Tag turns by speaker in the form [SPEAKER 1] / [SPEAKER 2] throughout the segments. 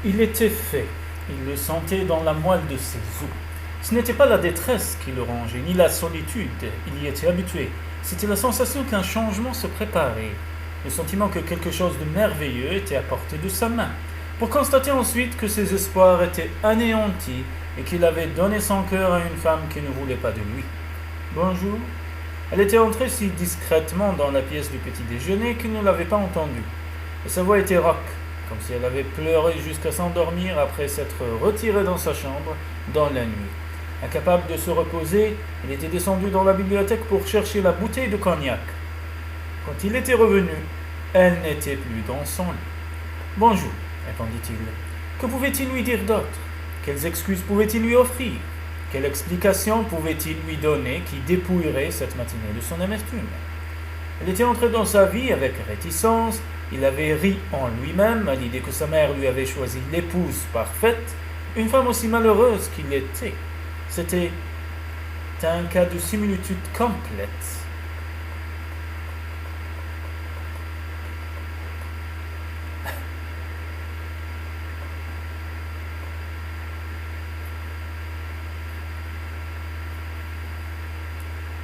[SPEAKER 1] Il était fait, il le sentait dans la moelle de ses os. Ce n'était pas la détresse qui le rongeait, ni la solitude, il y était habitué. C'était la sensation qu'un changement se préparait, le sentiment que quelque chose de merveilleux était à portée de sa main, pour constater ensuite que ses espoirs étaient anéantis et qu'il avait donné son cœur à une femme qui ne voulait pas de lui. « Bonjour ». Elle était entrée si discrètement dans la pièce du petit déjeuner qu'il ne l'avait pas entendue. Et sa voix était rauque, comme si elle avait pleuré jusqu'à s'endormir après s'être retirée dans sa chambre dans la nuit. Incapable de se reposer, il était descendu dans la bibliothèque pour chercher la bouteille de cognac. Quand il était revenu, elle n'était plus dans son lit. « Bonjour », répondit-il. Que pouvait-il lui dire d'autre? Quelles excuses pouvait-il lui offrir? Quelle explication pouvait-il lui donner qui dépouillerait cette matinée de son amertume? Elle était entrée dans sa vie avec réticence. Il avait ri en lui-même à l'idée que sa mère lui avait choisi l'épouse parfaite, une femme aussi malheureuse qu'il était. C'était un cas de similitude complète.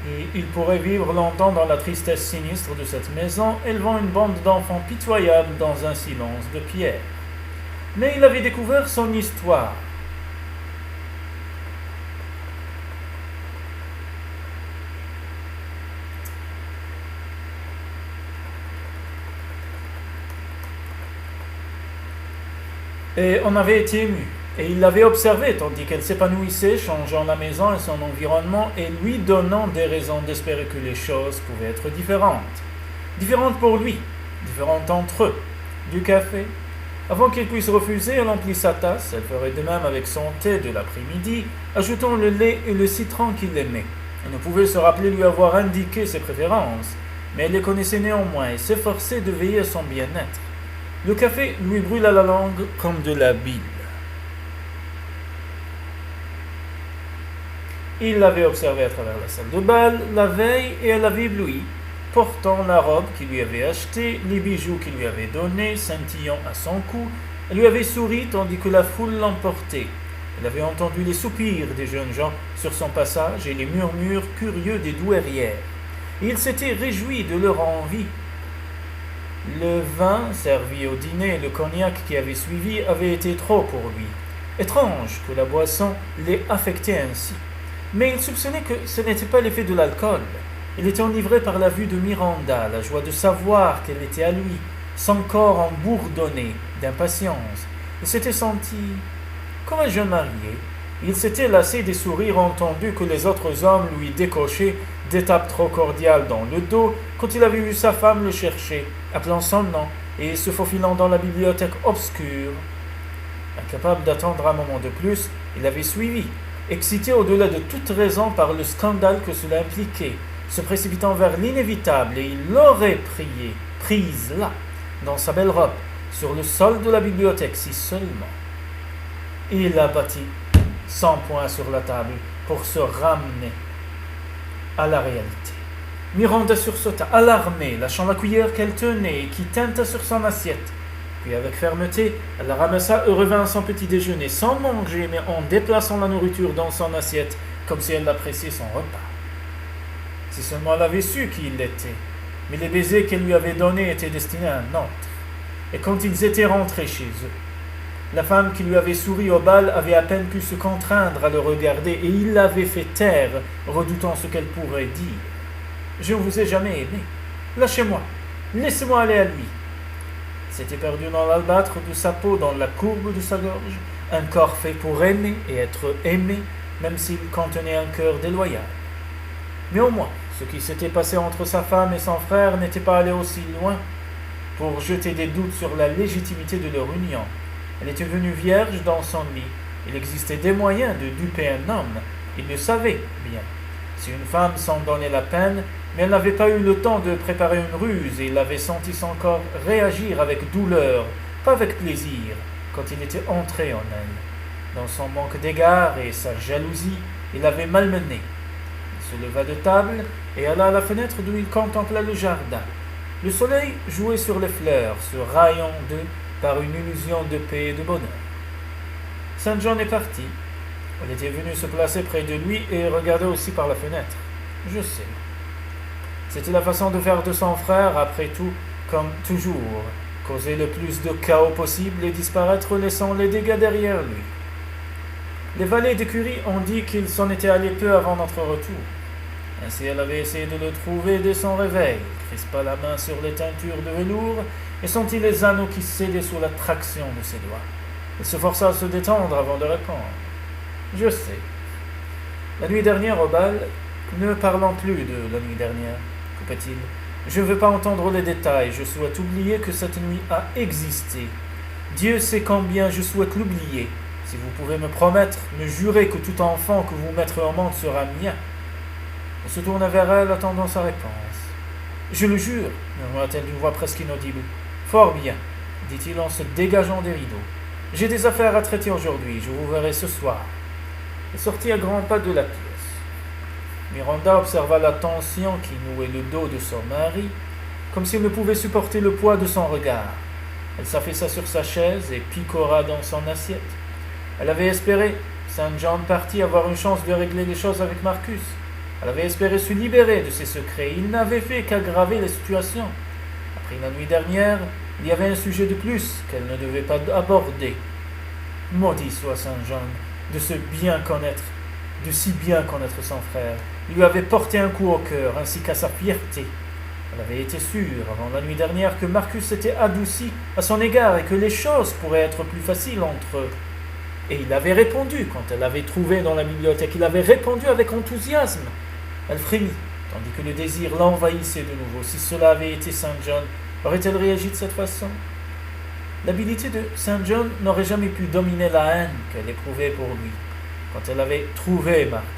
[SPEAKER 1] Et il pourrait vivre longtemps dans la tristesse sinistre de cette maison, élevant une bande d'enfants pitoyables dans un silence de pierre. Mais il avait découvert son histoire. Et on avait été ému. Et il l'avait observée tandis qu'elle s'épanouissait, changeant la maison et son environnement et lui donnant des raisons d'espérer que les choses pouvaient être différentes. Différentes pour lui, différentes entre eux. Du café. Avant qu'il puisse refuser, elle emplit sa tasse. Elle ferait de même avec son thé de l'après-midi, ajoutant le lait et le citron qu'il aimait. Elle ne pouvait se rappeler lui avoir indiqué ses préférences, mais elle les connaissait néanmoins et s'efforçait de veiller à son bien-être. Le café lui brûla la langue comme de la bile. Il l'avait observée à travers la salle de bal la veille et elle l'avait ébloui, portant la robe qu'il lui avait achetée, les bijoux qu'il lui avait donnés, scintillant à son cou. Elle lui avait souri tandis que la foule l'emportait. Elle avait entendu les soupirs des jeunes gens sur son passage et les murmures curieux des douairières. Et il s'était réjoui de leur envie. Le vin servi au dîner et le cognac qui avait suivi avaient été trop pour lui. Étrange que la boisson l'ait affecté ainsi. Mais il soupçonnait que ce n'était pas l'effet de l'alcool. Il était enivré par la vue de Miranda, la joie de savoir qu'elle était à lui, son corps embourdonné d'impatience. Il s'était senti comme un jeune marié. Il s'était lassé des sourires entendus que les autres hommes lui décochaient, des tapes trop cordiales dans le dos, quand il avait vu sa femme le chercher, appelant son nom et se faufilant dans la bibliothèque obscure. Incapable d'attendre un moment de plus, il avait suivi, excité au-delà de toute raison par le scandale que cela impliquait, se précipitant vers l'inévitable, et il l'aurait prise là, dans sa belle robe, sur le sol de la bibliothèque, si seulement. Il abattit 100 points sur la table pour se ramener à la réalité. Miranda sursauta, alarmée, lâchant la cuillère qu'elle tenait et qui tinta sur son assiette. Puis avec fermeté, elle la ramassa et revint à son petit déjeuner, sans manger, mais en déplaçant la nourriture dans son assiette, comme si elle appréciait son repas. Si seulement elle avait su qui il était, mais les baisers qu'elle lui avait donnés étaient destinés à un autre. Et quand ils étaient rentrés chez eux, la femme qui lui avait souri au bal avait à peine pu se contraindre à le regarder, et il l'avait fait taire, redoutant ce qu'elle pourrait dire. « Je ne vous ai jamais aimé. Lâchez-moi. Laissez-moi aller à lui. » S'était perdu dans l'albâtre de sa peau, dans la courbe de sa gorge, un corps fait pour aimer et être aimé, même s'il contenait un cœur déloyal. Mais au moins, ce qui s'était passé entre sa femme et son frère n'était pas allé aussi loin pour jeter des doutes sur la légitimité de leur union. Elle était venue vierge dans son lit. Il existait des moyens de duper un homme. Il le savait bien. Si une femme s'en donnait la peine, mais elle n'avait pas eu le temps de préparer une ruse et il avait senti son corps réagir avec douleur, pas avec plaisir, quand il était entré en elle. Dans son manque d'égard et sa jalousie, il l'avait malmené. Il se leva de table et alla à la fenêtre d'où il contempla le jardin. Le soleil jouait sur les fleurs, se raillant d'eux par une illusion de paix et de bonheur. Saint John est parti. Elle était venue se placer près de lui et regardait aussi par la fenêtre. Je sais. C'était la façon de faire de son frère, après tout, comme toujours, causer le plus de chaos possible et disparaître, laissant les dégâts derrière lui. Les valets d'écurie ont dit qu'ils s'en étaient allés peu avant notre retour. Ainsi, elle avait essayé de le trouver dès son réveil, crispa la main sur les teintures de velours et sentit les anneaux qui cédaient sous la traction de ses doigts. Elle se força à se détendre avant de répondre. « Je sais. La nuit dernière au bal, ne parlons plus de la nuit dernière, coupa-t-il. Je ne veux pas entendre les détails, je souhaite oublier que cette nuit a existé. Dieu sait combien je souhaite l'oublier. Si vous pouvez me promettre, me jurer que tout enfant que vous mettrez au monde sera mien. » Il se tourna vers elle, attendant sa réponse. « Je le jure, murmura-t-elle d'une voix presque inaudible. Fort bien, dit-il en se dégageant des rideaux. J'ai des affaires à traiter aujourd'hui, je vous verrai ce soir. Il sortit à grands pas de la pièce. Miranda observa la tension qui nouait le dos de son mari, comme s'il ne pouvait supporter le poids de son regard. Elle s'affaissa sur sa chaise et picora dans son assiette. Elle avait espéré, Saint John parti, avoir une chance de régler les choses avec Marcus. Elle avait espéré se libérer de ses secrets. Il n'avait fait qu'aggraver la situation. Après la nuit dernière, il y avait un sujet de plus qu'elle ne devait pas aborder. Maudit soit Saint John de si bien connaître son frère. Il lui avait porté un coup au cœur, ainsi qu'à sa fierté. Elle avait été sûre, avant la nuit dernière, que Marcus s'était adouci à son égard et que les choses pourraient être plus faciles entre eux. Et il avait répondu quand elle l'avait trouvé dans la bibliothèque. Il avait répondu avec enthousiasme. Elle frémit, tandis que le désir l'envahissait de nouveau. Si cela avait été Saint John, aurait-elle réagi de cette façon? L'habileté de Saint John n'aurait jamais pu dominer la haine qu'elle éprouvait pour lui, quand elle avait trouvé Marcus.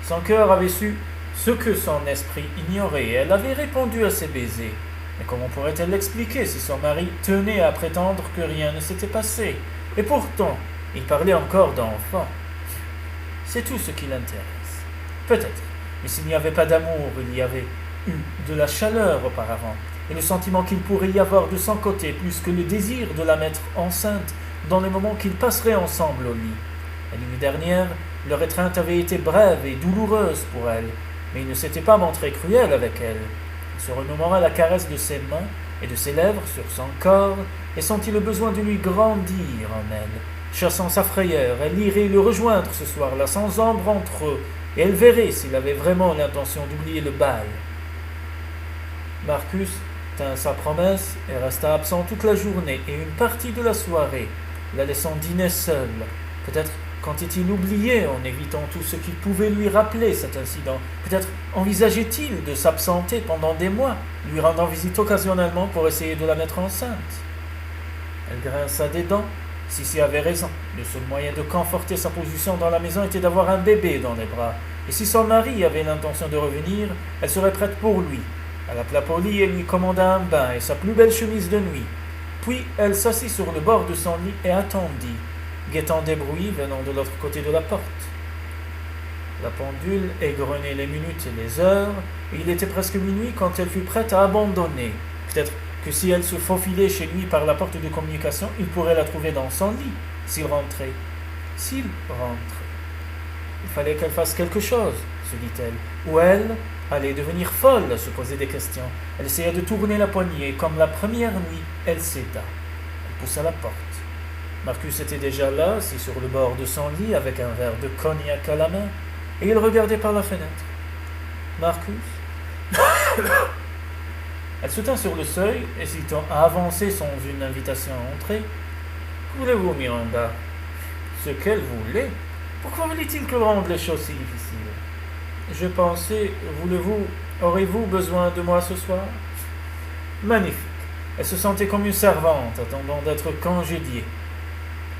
[SPEAKER 1] Son cœur avait su ce que son esprit ignorait, et elle avait répondu à ses baisers. Mais comment pourrait-elle l'expliquer si son mari tenait à prétendre que rien ne s'était passé? Et pourtant, il parlait encore d'enfant. C'est tout ce qui l'intéresse. Peut-être, mais s'il n'y avait pas d'amour, il y avait eu de la chaleur auparavant, et le sentiment qu'il pourrait y avoir de son côté, plus que le désir de la mettre enceinte dans les moments qu'ils passeraient ensemble au lit. La nuit dernière, leur étreinte avait été brève et douloureuse pour elle, mais il ne s'était pas montré cruel avec elle. Il se remémora la caresse de ses mains et de ses lèvres sur son corps, et sentit le besoin de lui grandir en elle. Chassant sa frayeur, elle irait le rejoindre ce soir-là, sans ombre entre eux, et elle verrait s'il avait vraiment l'intention d'oublier le bal. Marcus tint sa promesse et resta absent toute la journée et une partie de la soirée, la laissant dîner seule. Peut-être comptait-il oublier en évitant tout ce qui pouvait lui rappeler cet incident. Peut-être envisageait-il de s'absenter pendant des mois, lui rendant visite occasionnellement pour essayer de la mettre enceinte. Elle grinça des dents. Sissi avait raison. Le seul moyen de conforter sa position dans la maison était d'avoir un bébé dans les bras. Et si son mari avait l'intention de revenir, elle serait prête pour lui. Elle appela Polly et lui commanda un bain et sa plus belle chemise de nuit. Puis elle s'assit sur le bord de son lit et attendit, guettant des bruits venant de l'autre côté de la porte. La pendule égrenait les minutes et les heures, et il était presque minuit quand elle fut prête à abandonner. Peut-être que si elle se faufilait chez lui par la porte de communication, il pourrait la trouver dans son lit, s'il rentrait. S'il rentrait. Il fallait qu'elle fasse quelque chose, se dit-elle, ou elle allait devenir folle à se poser des questions. Elle essaya de tourner la poignée, et comme la première nuit, elle céda. Elle poussa la porte. Marcus était déjà là, assis sur le bord de son lit, avec un verre de cognac à la main, et il regardait par la fenêtre. Marcus Elle se tint sur le seuil, hésitant à avancer sans une invitation à entrer. « Que voulez-vous, Miranda ?»« Ce qu'elle voulait. Pourquoi voulait-il que rende les choses si difficiles ?»« Je pensais, aurez-vous besoin de moi ce soir ?»« Magnifique. » Elle se sentait comme une servante, attendant d'être congédiée.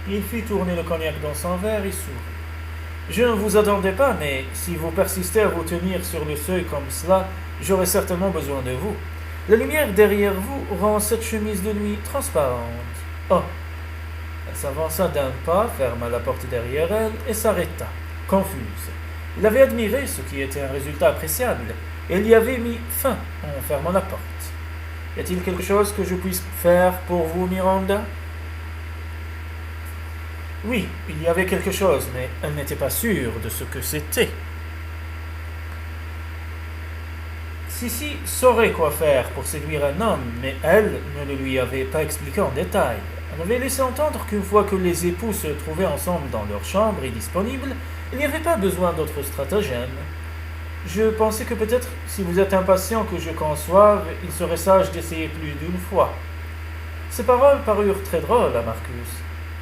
[SPEAKER 1] Il fit tourner le cognac dans son verre et sourit. « Je ne vous attendais pas, mais si vous persistez à vous tenir sur le seuil comme cela, j'aurai certainement besoin de vous. La lumière derrière vous rend cette chemise de nuit transparente. Oh !» Elle s'avança d'un pas, ferma la porte derrière elle et s'arrêta, confuse. Il avait admiré ce qui était un résultat appréciable, et il y avait mis fin en fermant la porte. « Y a-t-il quelque chose que je puisse faire pour vous, Miranda ?» Oui, il y avait quelque chose, mais elle n'était pas sûre de ce que c'était. Sissi saurait quoi faire pour séduire un homme, mais elle ne le lui avait pas expliqué en détail. Elle avait laissé entendre qu'une fois que les époux se trouvaient ensemble dans leur chambre et disponibles, il n'y avait pas besoin d'autres stratagèmes. Je pensais que peut-être, si vous êtes impatient que je conçoive, il serait sage d'essayer plus d'une fois. Ces paroles parurent très drôles à Marcus.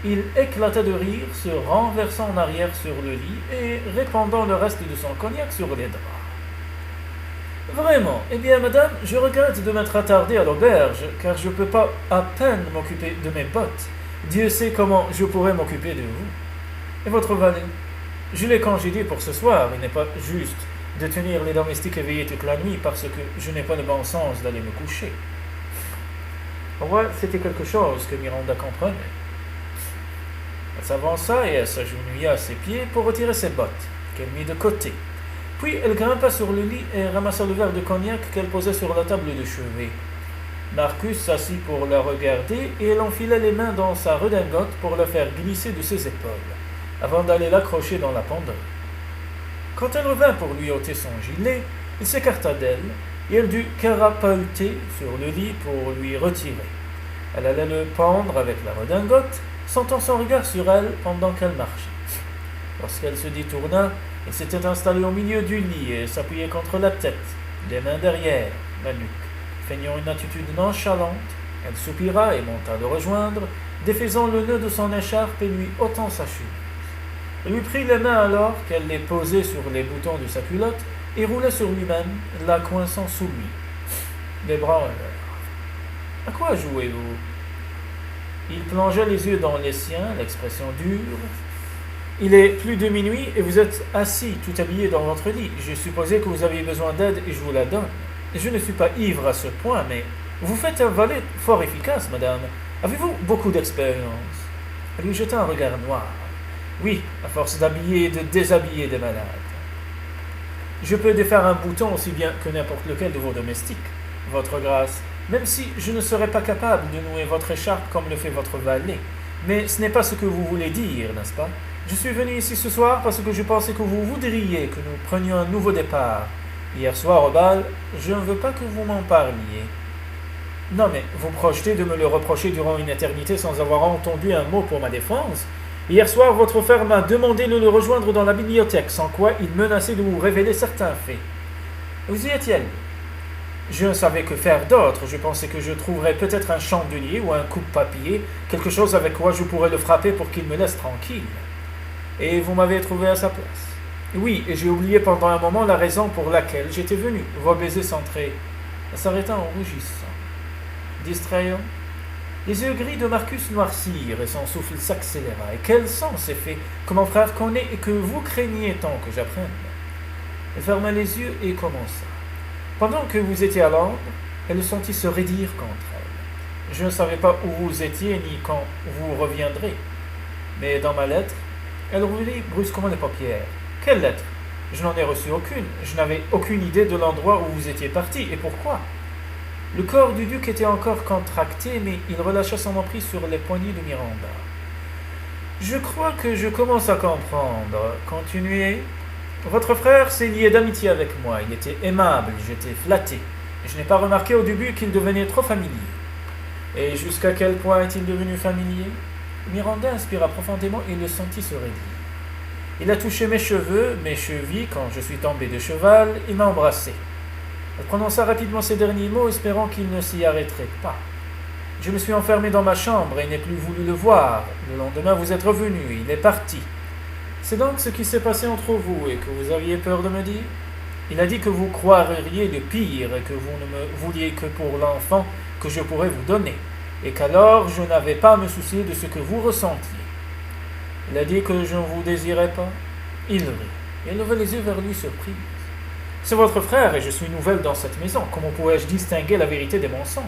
[SPEAKER 1] Il éclata de rire, se renversant en arrière sur le lit et répandant le reste de son cognac sur les draps. Vraiment, eh bien, madame, je regrette de m'être attardé à l'auberge, car je peux pas à peine m'occuper de mes bottes. Dieu sait comment je pourrais m'occuper de vous. Et votre valet? Je l'ai congédié pour ce soir. Il n'est pas juste de tenir les domestiques éveillés toute la nuit parce que je n'ai pas le bon sens d'aller me coucher. Au moins, c'était quelque chose que Miranda comprenait. Elle s'avança et elle s'agenouilla à ses pieds pour retirer ses bottes, qu'elle mit de côté. Puis elle grimpa sur le lit et ramassa le verre de cognac qu'elle posait sur la table de chevet. Marcus s'assit pour la regarder et elle enfila les mains dans sa redingote pour la faire glisser de ses épaules, avant d'aller l'accrocher dans la penderie. Quand elle revint pour lui ôter son gilet, il s'écarta d'elle et elle dut carapahuter sur le lit pour lui retirer. Elle allait le pendre avec la redingote, sentant son regard sur elle pendant qu'elle marchait. Lorsqu'elle se détourna, il s'était installé au milieu du lit et s'appuyait contre la tête, les mains derrière la nuque. Feignant une attitude nonchalante, elle soupira et monta le rejoindre, défaisant le nœud de son écharpe et lui ôtant sa chemise. Elle lui prit les mains alors qu'elle les posait sur les boutons de sa culotte et roulait sur lui-même, la coinçant sous lui. Les bras en l'air. À quoi jouez-vous? Il plongea les yeux dans les siens, l'expression dure. Il est plus de minuit et vous êtes assis tout habillé dans votre lit. Je supposais que vous aviez besoin d'aide et je vous la donne. Je ne suis pas ivre à ce point, mais vous faites un valet fort efficace, madame. Avez-vous beaucoup d'expérience? Elle lui jeta un regard noir. Oui, à force d'habiller et de déshabiller des malades. Je peux défaire un bouton aussi bien que n'importe lequel de vos domestiques, votre grâce, même si je ne serais pas capable de nouer votre écharpe comme le fait votre valet. Mais ce n'est pas ce que vous voulez dire, n'est-ce pas? Je suis venu ici ce soir parce que je pensais que vous voudriez que nous prenions un nouveau départ. Hier soir au bal, je ne veux pas que vous m'en parliez. Non, mais vous projetez de me le reprocher durant une éternité sans avoir entendu un mot pour ma défense? Hier soir, votre frère m'a demandé de le rejoindre dans la bibliothèque, sans quoi il menaçait de vous révéler certains faits. Vous y étiez allé? Je ne savais que faire d'autre. Je pensais que je trouverais peut-être un chandelier ou un coupe-papier, quelque chose avec quoi je pourrais le frapper pour qu'il me laisse tranquille. Et vous m'avez trouvé à sa place. Oui, et j'ai oublié pendant un moment la raison pour laquelle j'étais venu. Vos baisers centrés. Elle s'arrêta en rougissant. Distrayant. Les yeux gris de Marcus noircirent et son souffle s'accéléra. Et quel sens est fait que mon frère connaît et que vous craignez tant que j'apprenne? Elle ferma les yeux et commença. Pendant que vous étiez à Londres, elle le sentit se raidir contre elle. Je ne savais pas où vous étiez ni quand vous reviendrez. Mais dans ma lettre, elle rouvrit brusquement les paupières. Quelle lettre? Je n'en ai reçu aucune. Je n'avais aucune idée de l'endroit où vous étiez parti. Et pourquoi? Le corps du duc était encore contracté, mais il relâcha son emprise sur les poignets de Miranda. Je crois que je commence à comprendre. Continuez. Votre frère s'est lié d'amitié avec moi. Il était aimable, j'étais flatté. Je n'ai pas remarqué au début qu'il devenait trop familier. Et jusqu'à quel point est-il devenu familier? Miranda inspira profondément et le sentit se raidir. Il a touché mes cheveux, mes chevilles, quand je suis tombé de cheval, il m'a embrassé. Elle prononça rapidement ces derniers mots, espérant qu'il ne s'y arrêterait pas. Je me suis enfermé dans ma chambre et n'ai plus voulu le voir. Le lendemain, vous êtes revenu, il est parti. C'est donc ce qui s'est passé entre vous et que vous aviez peur de me dire? Il a dit que vous croiriez le pire et que vous ne me vouliez que pour l'enfant que je pourrais vous donner, et qu'alors je n'avais pas à me soucier de ce que vous ressentiez. Il a dit que je ne vous désirais pas. Il rit, et elle leva les yeux vers lui surprise. C'est votre frère et je suis nouvelle dans cette maison. Comment pourrais-je distinguer la vérité des mensonges?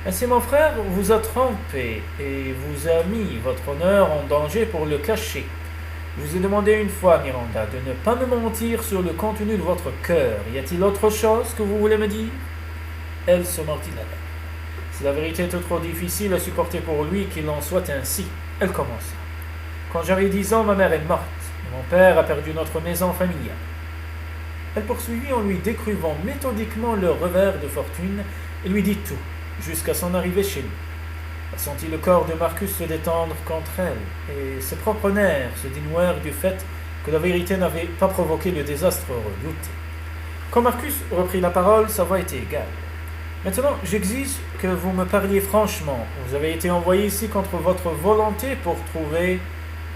[SPEAKER 1] Ainsi mon frère vous a trompé et vous a mis votre honneur en danger pour le cacher. Je vous ai demandé une fois, Miranda, de ne pas me mentir sur le contenu de votre cœur. Y a-t-il autre chose que vous voulez me dire? Elle se mordit la lèvre. Si la vérité était trop difficile à supporter pour lui, qu'il en soit ainsi. Elle commença. Quand j'avais 10 ans, ma mère est morte, et mon père a perdu notre maison familiale. Elle poursuivit en lui décrivant méthodiquement le revers de fortune et lui dit tout, jusqu'à son arrivée chez lui. Elle sentit le corps de Marcus se détendre contre elle, et ses propres nerfs se dénouèrent du fait que la vérité n'avait pas provoqué le désastre redouté. Quand Marcus reprit la parole, sa voix était égale. Maintenant, j'exige que vous me parliez franchement. Vous avez été envoyé ici contre votre volonté pour trouver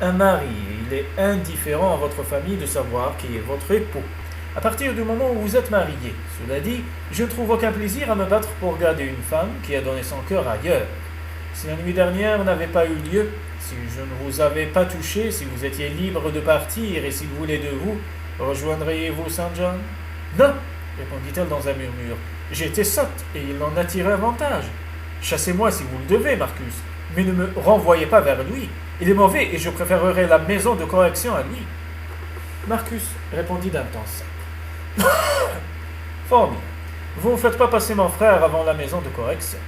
[SPEAKER 1] un mari. Il est indifférent à votre famille de savoir qui est votre époux. À partir du moment où vous êtes marié, cela dit, je ne trouve aucun plaisir à me battre pour garder une femme qui a donné son cœur ailleurs. Si la nuit dernière n'avait pas eu lieu, si je ne vous avais pas touché, si vous étiez libre de partir et s'il voulait de vous, rejoindriez-vous Saint John? Non, répondit-elle dans un murmure. J'étais sotte et il en a tiré avantage. Chassez-moi si vous le devez, Marcus, mais ne me renvoyez pas vers lui. Il est mauvais et je préférerais la maison de correction à lui. Marcus répondit d'un ton sec. Fort bien. Vous ne faites pas passer mon frère avant la maison de correction.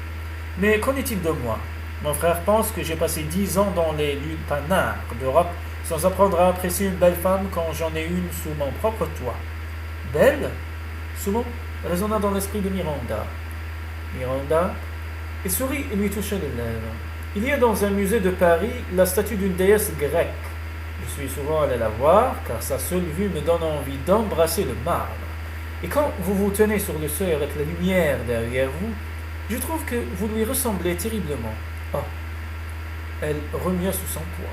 [SPEAKER 1] Mais qu'en est-il de moi? Mon frère pense que j'ai passé 10 ans dans les lupanards d'Europe sans apprendre à apprécier une belle femme quand j'en ai une sous mon propre toit. Belle? Ce mot résonna dans l'esprit de Miranda. Miranda? Il sourit et lui toucha les lèvres. Il y a dans un musée de Paris la statue d'une déesse grecque. Je suis souvent allé la voir, car sa seule vue me donne envie d'embrasser le marbre. Et quand vous vous tenez sur le seuil avec la lumière derrière vous, je trouve que vous lui ressemblez terriblement. Oh, elle remua sous son poids.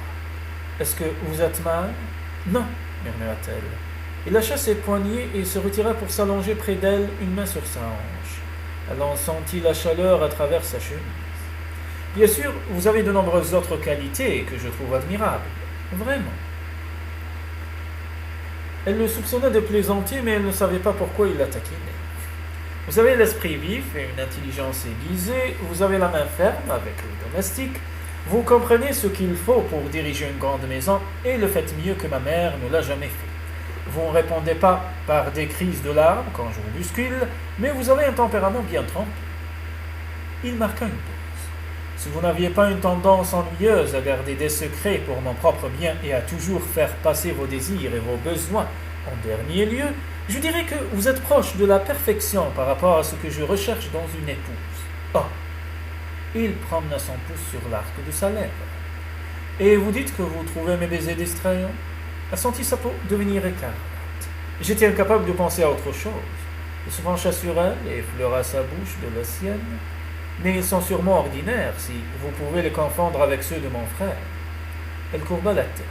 [SPEAKER 1] Est-ce que vous êtes mal? Non, murmura-t-elle. Il lâcha ses poignets et se retira pour s'allonger près d'elle, une main sur sa hanche. Elle en sentit la chaleur à travers sa chemise. Bien sûr, vous avez de nombreuses autres qualités que je trouve admirables. Vraiment. Elle le soupçonna de plaisanter, mais elle ne savait pas pourquoi il la taquinait. Vous avez l'esprit vif et une intelligence aiguisée, vous avez la main ferme avec le domestique, vous comprenez ce qu'il faut pour diriger une grande maison et le faites mieux que ma mère ne l'a jamais fait. Vous ne répondez pas par des crises de larmes quand je vous bouscule, mais vous avez un tempérament bien trempé. Il marqua une pause. Si vous n'aviez pas une tendance ennuyeuse à garder des secrets pour mon propre bien et à toujours faire passer vos désirs et vos besoins en dernier lieu, je dirais que vous êtes proche de la perfection par rapport à ce que je recherche dans une épouse. Oh! Il promena son pouce sur l'arc de sa lèvre. Et vous dites que vous trouvez mes baisers distrayants? Elle sentit sa peau devenir écarlate. J'étais incapable de penser à autre chose. Il se pencha sur elle et effleura sa bouche de la sienne. Mais ils sont sûrement ordinaires si vous pouvez les confondre avec ceux de mon frère. Elle courba la tête.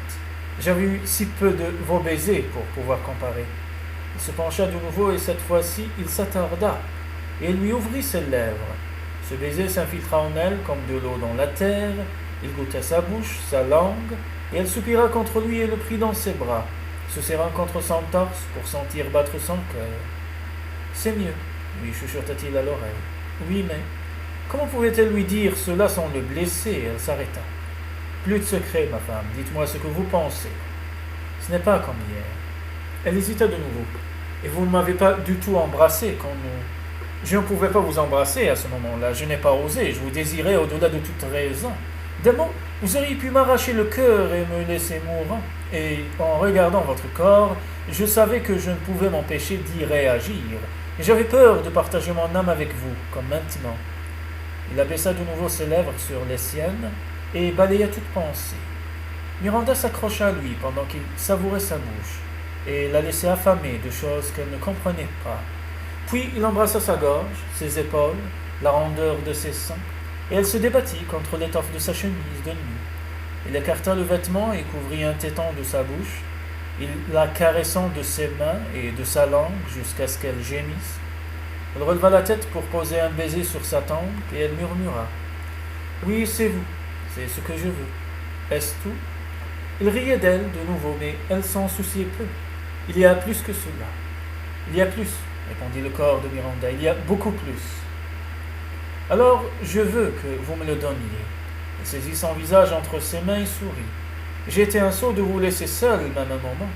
[SPEAKER 1] J'avais eu si peu de vos baisers pour pouvoir comparer. Il se pencha de nouveau et cette fois-ci il s'attarda et lui ouvrit ses lèvres. Ce baiser s'infiltra en elle comme de l'eau dans la terre. Il goûta sa bouche, sa langue, et elle soupira contre lui et le prit dans ses bras, se serrant contre son torse pour sentir battre son cœur. C'est mieux, lui chuchota-t-il à l'oreille. Oui, mais comment pouvait-elle lui dire cela sans le blesser? Elle s'arrêta. Plus de secret, ma femme, dites-moi ce que vous pensez. Ce n'est pas comme hier. Elle hésita de nouveau. Et vous ne m'avez pas du tout embrassé quand nous... Je ne pouvais pas vous embrasser à ce moment-là. Je n'ai pas osé. Je vous désirais au-delà de toute raison. D'un mot, vous auriez pu m'arracher le cœur et me laisser mourant. Et en regardant votre corps, je savais que je ne pouvais m'empêcher d'y réagir. Et j'avais peur de partager mon âme avec vous, comme maintenant. Il abaissa de nouveau ses lèvres sur les siennes et balaya toute pensée. Miranda s'accrocha à lui pendant qu'il savourait sa bouche et la laissait affamée de choses qu'elle ne comprenait pas. Puis il embrassa sa gorge, ses épaules, la rondeur de ses seins, et elle se débattit contre l'étoffe de sa chemise de nuit. Il écarta le vêtement et couvrit un téton de sa bouche. Il la caressant de ses mains et de sa langue jusqu'à ce qu'elle gémisse. Elle releva la tête pour poser un baiser sur sa tempe et elle murmura. « Oui, c'est vous, c'est ce que je veux. Est-ce tout ?» Il riait d'elle de nouveau, mais elle s'en souciait peu. « Il y a plus que cela. »« Il y a plus, » répondit le corps de Miranda. « Il y a beaucoup plus. »« Alors, je veux que vous me le donniez. » Il saisit son visage entre ses mains et sourit. « J'ai été un sot de vous laisser seul, même un moment. »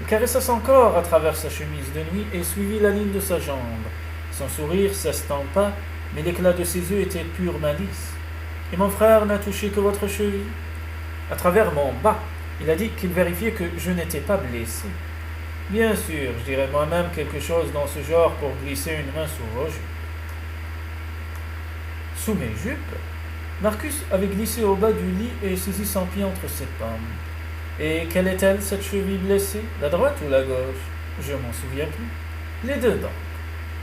[SPEAKER 1] Il caressa son corps à travers sa chemise de nuit et suivit la ligne de sa jambe. Son sourire s'estampa, mais l'éclat de ses yeux était pure malice. « Et mon frère n'a touché que votre cheville ?» « À travers mon bas. Il a dit qu'il vérifiait que je n'étais pas blessé. Bien sûr, je dirais moi-même quelque chose dans ce genre pour glisser une main sous vos jupes. Sous mes jupes, Marcus avait glissé au bas du lit et saisi son pied entre ses pommes. Et quelle est-elle, cette cheville blessée? La droite ou la gauche? Je m'en souviens plus. Les deux donc.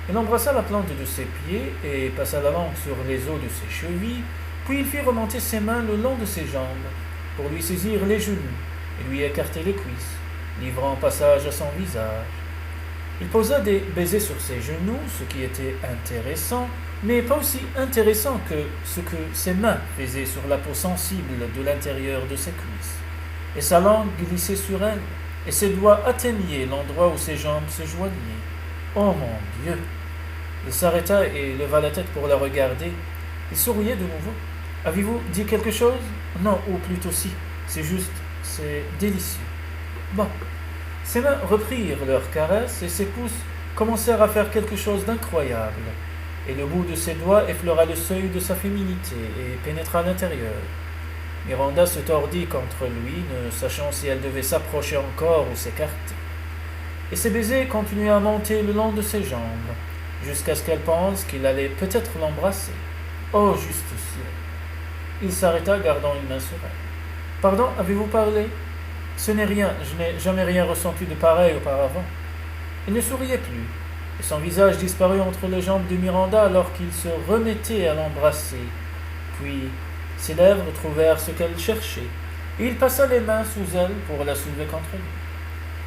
[SPEAKER 1] Il embrassa la plante de ses pieds et passa la langue sur les os de ses chevilles, puis il fit remonter ses mains le long de ses jambes pour lui saisir les genoux et lui écarter les cuisses, livrant passage à son visage. Il posa des baisers sur ses genoux, ce qui était intéressant, mais pas aussi intéressant que ce que ses mains faisaient sur la peau sensible de l'intérieur de ses cuisses. Et sa langue glissait sur elle, et ses doigts atteignaient l'endroit où ses jambes se joignaient. Oh mon Dieu! Il s'arrêta et leva la tête pour la regarder. Il souriait de nouveau. Avez-vous dit quelque chose? Non, ou plutôt si. C'est juste, c'est délicieux. Bon. Ses mains reprirent leur caresse et ses pouces commencèrent à faire quelque chose d'incroyable. Et le bout de ses doigts effleura le seuil de sa féminité et pénétra à l'intérieur. Miranda se tordit contre lui, ne sachant si elle devait s'approcher encore ou s'écarter. Et ses baisers continuaient à monter le long de ses jambes, jusqu'à ce qu'elle pense qu'il allait peut-être l'embrasser. Oh, juste ciel! Il s'arrêta, gardant une main sur elle. Pardon, avez-vous parlé? Ce n'est rien, je n'ai jamais rien ressenti de pareil auparavant. Il ne souriait plus, et son visage disparut entre les jambes de Miranda alors qu'il se remettait à l'embrasser. Puis, ses lèvres trouvèrent ce qu'elle cherchait, et il passa les mains sous elle pour la soulever contre lui.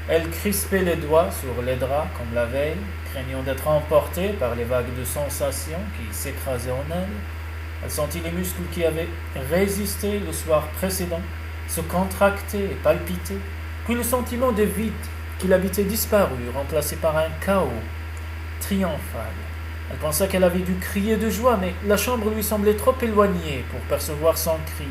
[SPEAKER 1] Elle crispait les doigts sur les draps comme la veille, craignant d'être emportée par les vagues de sensations qui s'écrasaient en elle. Elle sentit les muscles qui avaient résisté le soir précédent se contracter et palpiter, puis le sentiment de vide qui l'habitait disparut, remplacé par un chaos triomphal. Elle pensa qu'elle avait dû crier de joie, mais la chambre lui semblait trop éloignée pour percevoir son cri.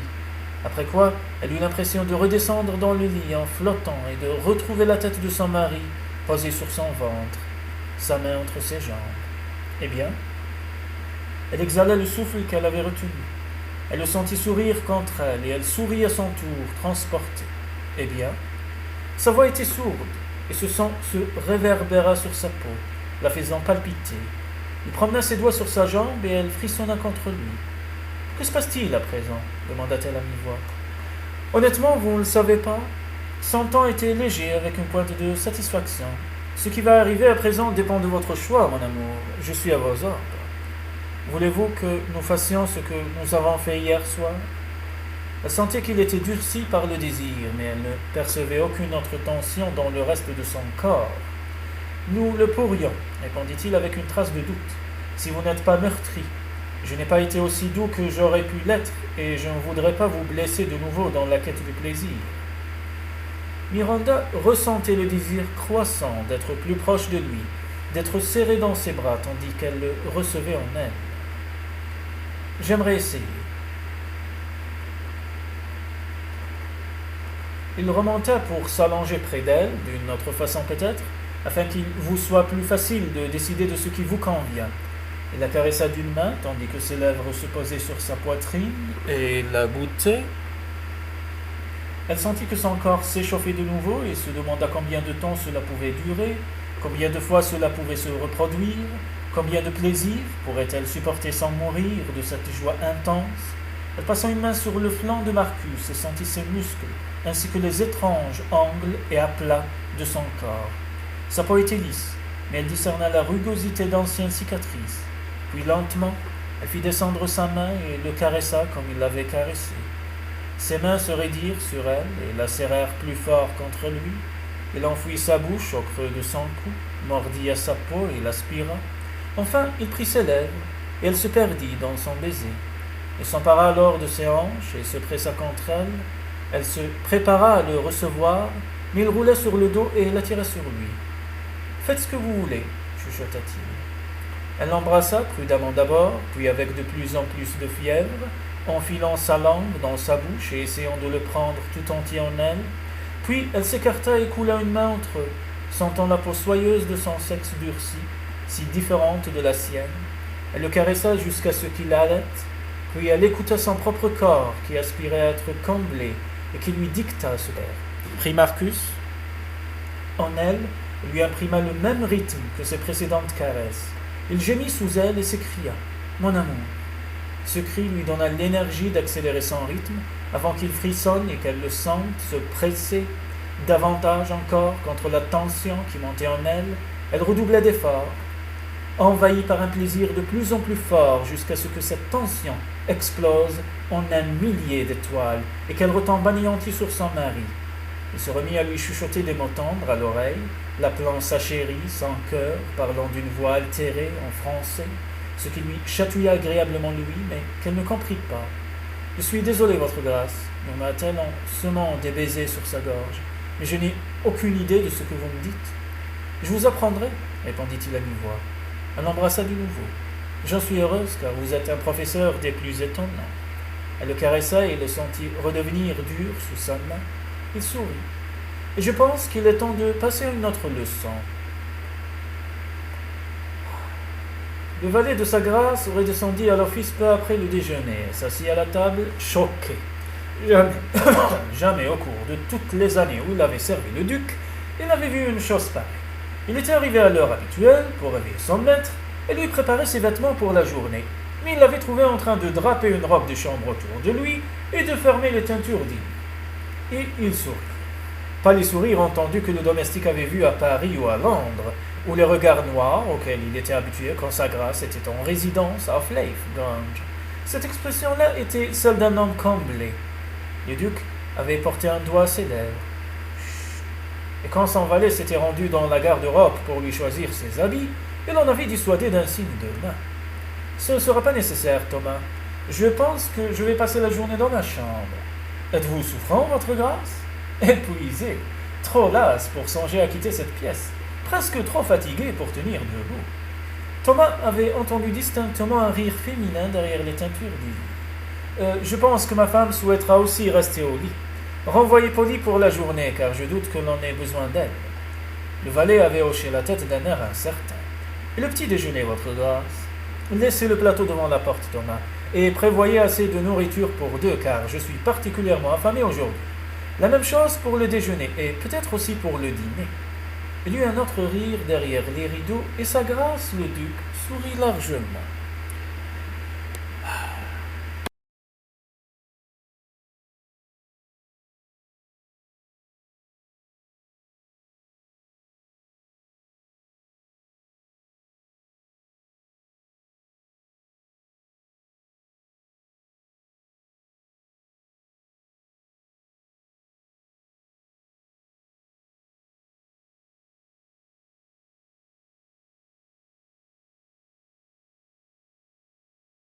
[SPEAKER 1] Après quoi, elle eut l'impression de redescendre dans le lit en flottant et de retrouver la tête de son mari posée sur son ventre, sa main entre ses jambes. Eh bien, elle exhala le souffle qu'elle avait retenu. Elle le sentit sourire contre elle, et elle sourit à son tour, transportée. Eh bien, sa voix était sourde, et ce son se réverbéra sur sa peau, la faisant palpiter. Il promena ses doigts sur sa jambe, et elle frissonna contre lui. « Que se passe-t-il à présent ?» demanda-t-elle à mi-voix. « Honnêtement, vous ne le savez pas ? Son temps était léger, avec une pointe de satisfaction. Ce qui va arriver à présent dépend de votre choix, mon amour. Je suis à vos ordres. Voulez-vous que nous fassions ce que nous avons fait hier soir ?» Elle sentait qu'il était durci par le désir, mais elle ne percevait aucune autre tension dans le reste de son corps. « Nous le pourrions, » répondit-il avec une trace de doute, « si vous n'êtes pas meurtri. Je n'ai pas été aussi doux que j'aurais pu l'être, et je ne voudrais pas vous blesser de nouveau dans la quête du plaisir. » Miranda ressentait le désir croissant d'être plus proche de lui, d'être serrée dans ses bras, tandis qu'elle le recevait en elle. « J'aimerais essayer. » Il remonta pour s'allonger près d'elle, d'une autre façon peut-être, afin qu'il vous soit plus facile de décider de ce qui vous convient. Il la caressa d'une main, tandis que ses lèvres se posaient sur sa poitrine, et la goûtait. Elle sentit que son corps s'échauffait de nouveau et se demanda combien de temps cela pouvait durer, combien de fois cela pouvait se reproduire, combien de plaisir pourrait-elle supporter sans mourir de cette joie intense. Elle passa une main sur le flanc de Marcus et sentit ses muscles, ainsi que les étranges angles et aplats de son corps. Sa peau était lisse, mais elle discerna la rugosité d'anciennes cicatrices. Puis lentement, elle fit descendre sa main et le caressa comme il l'avait caressé. Ses mains se raidirent sur elle et la serrèrent plus fort contre lui. Il enfouit sa bouche au creux de son cou, mordit à sa peau et l'aspira. Enfin, il prit ses lèvres, et elle se perdit dans son baiser. Il s'empara alors de ses hanches et se pressa contre elle. Elle se prépara à le recevoir, mais il roula sur le dos et l'attira sur lui. « Faites ce que vous voulez, » chuchota-t-il. Elle l'embrassa prudemment d'abord, puis avec de plus en plus de fièvre, enfilant sa langue dans sa bouche et essayant de le prendre tout entier en elle. Puis elle s'écarta et coula une main entre eux, sentant la peau soyeuse de son sexe durci, si différente de la sienne. Elle le caressa jusqu'à ce qu'il halète, puis elle écouta son propre corps qui aspirait à être comblé et qui lui dicta ce faire. prit Marcus en elle, lui imprima le même rythme que ses précédentes caresses. Il gémit sous elle et s'écria « Mon amour !» Ce cri lui donna l'énergie d'accélérer son rythme avant qu'il frissonne et qu'elle le sente se presser davantage encore contre la tension qui montait en elle. Elle redoublait d'efforts, envahie par un plaisir de plus en plus fort jusqu'à ce que cette tension explose en un millier d'étoiles et qu'elle retombe anéantie sur son mari. Il se remit à lui chuchoter des mots tendres à l'oreille, l'appelant sa chérie, sans cœur, parlant d'une voix altérée en français, ce qui lui chatouilla agréablement lui, mais qu'elle ne comprit pas. « Je suis désolé, votre grâce, » murmura-t-elle en semant des baisers sur sa gorge, « mais je n'ai aucune idée de ce que vous me dites. »« Je vous apprendrai, » répondit-il à mi-voix. Elle l'embrassa de nouveau. « J'en suis heureuse, car vous êtes un professeur des plus étonnants. » Elle le caressa et le sentit redevenir dur sous sa main. Il sourit. « Et je pense qu'il est temps de passer à une autre leçon. » Le valet de sa grâce redescendit à l'office peu après le déjeuner et s'assit à la table, choqué. Jamais, jamais au cours de toutes les années où il avait servi le duc, il n'avait vu une chose pareille. Il était arrivé à l'heure habituelle pour réveiller son maître et lui préparer ses vêtements pour la journée, mais il l'avait trouvé en train de draper une robe de chambre autour de lui et de fermer les teintures dignes. Et il sourit. Pas les sourires entendus que le domestique avait vus à Paris ou à Londres, ou les regards noirs auxquels il était habitué quand sa grâce était en résidence à Fleifgange. Cette expression-là était celle d'un homme comblé. Le duc avait porté un doigt à ses lèvres. Et quand son valet s'était rendu dans la garde-robe pour lui choisir ses habits, il en avait dissuadé d'un signe de main. « Ce ne sera pas nécessaire, Thomas. Je pense que je vais passer la journée dans ma chambre. Êtes-vous souffrant, votre grâce ? Épuisé, trop las pour songer à quitter cette pièce. Presque trop fatigué pour tenir debout. » Thomas avait entendu distinctement un rire féminin derrière les teintures divines. Je pense que ma femme souhaitera aussi rester au lit. Renvoyez Polly pour la journée, car je doute que l'on ait besoin d'elle. » Le valet avait hoché la tête d'un air incertain. « Et le petit déjeuner, votre grâce ? » ?»« Laissez le plateau devant la porte, Thomas, et prévoyez assez de nourriture pour deux, car je suis particulièrement affamé aujourd'hui. La même chose pour le déjeuner, et peut-être aussi pour le dîner. » Il y eut un autre rire derrière les rideaux, et sa grâce, le duc, sourit largement.